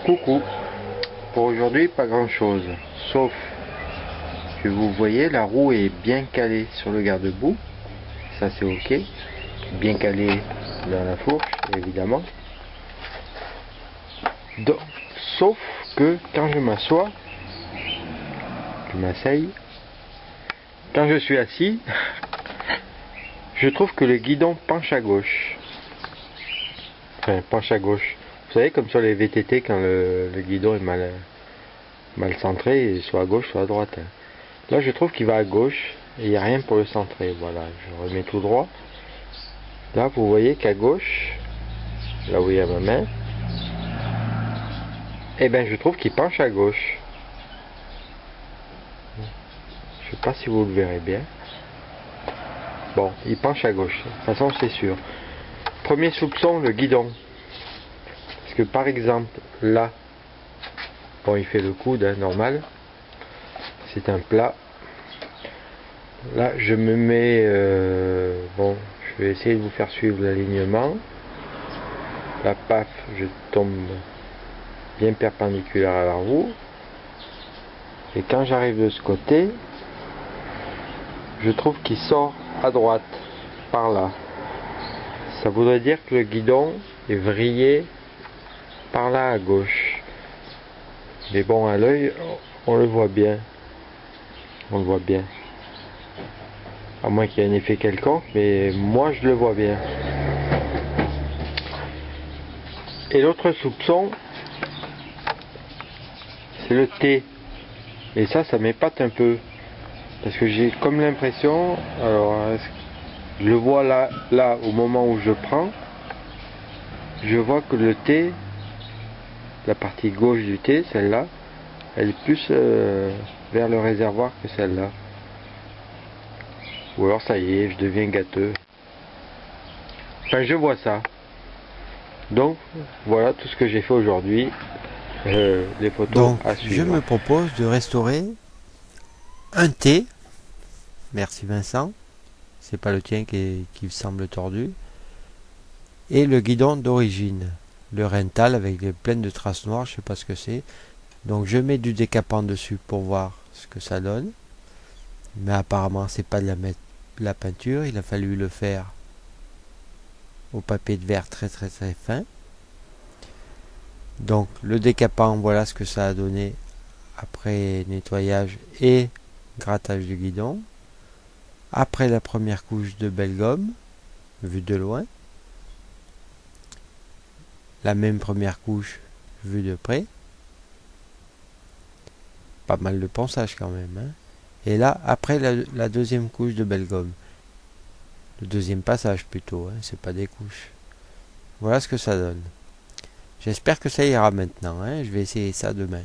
Coucou. Pour aujourd'hui, pas grand chose, sauf que vous voyez, la roue est bien calée sur le garde-boue, ça c'est ok, bien calée dans la fourche évidemment. Donc, sauf que quand je m'assois, je m'asseye, quand je suis assis, je trouve que le guidon penche à gauche. Enfin, penche à gauche. Vous savez, comme sur les VTT, quand le guidon est mal centré, soit à gauche, soit à droite. Là, je trouve qu'il va à gauche et il n'y a rien pour le centrer. Voilà, je remets tout droit. Là, vous voyez qu'à gauche, là où il y a ma main, eh ben, je trouve qu'il penche à gauche. Je sais pas si vous le verrez bien. Bon, il penche à gauche. De toute façon, c'est sûr. Premier soupçon, le guidon. Parce que par exemple, là, bon, il fait le coude, hein, normal. C'est un plat. Là, je me mets... bon, je vais essayer de vous faire suivre l'alignement. La paf, je tombe bien perpendiculaire à la roue. Et quand j'arrive de ce côté, je trouve qu'il sort à droite, par là. Ça voudrait dire que le guidon est vrillé par là à gauche. Mais bon, à l'œil, on le voit bien. On le voit bien. À moins qu'il y ait un effet quelconque, mais moi je le vois bien. Et l'autre soupçon, c'est le T. Et ça m'épate un peu. Parce que j'ai comme l'impression, alors je le vois là au moment où je prends, je vois que le T, la partie gauche du T, celle-là, elle est plus vers le réservoir que celle-là. Ou alors ça y est, je deviens gâteux. Enfin, je vois ça. Donc, voilà tout ce que j'ai fait aujourd'hui. Les photos Donc, à suivre. je me propose de restaurer un T. Merci Vincent. C'est pas le tien qui semble tordu. Et le guidon d'origine. Le rental avec les pleines de traces noires, je sais pas ce que c'est. Donc je mets du décapant dessus pour voir ce que ça donne. Mais apparemment c'est pas de la peinture. Il a fallu le faire au papier de verre très fin. Donc le décapant, voilà ce que ça a donné après nettoyage et grattage du guidon. Après la première couche de belle gomme, vue de loin. La même première couche, vue de près. Pas mal de ponçage quand même. Hein. Et là, après la deuxième couche de belle gomme. Le deuxième passage plutôt, hein, c'est pas des couches. Voilà ce que ça donne. J'espère que ça ira maintenant. Hein. Je vais essayer ça demain.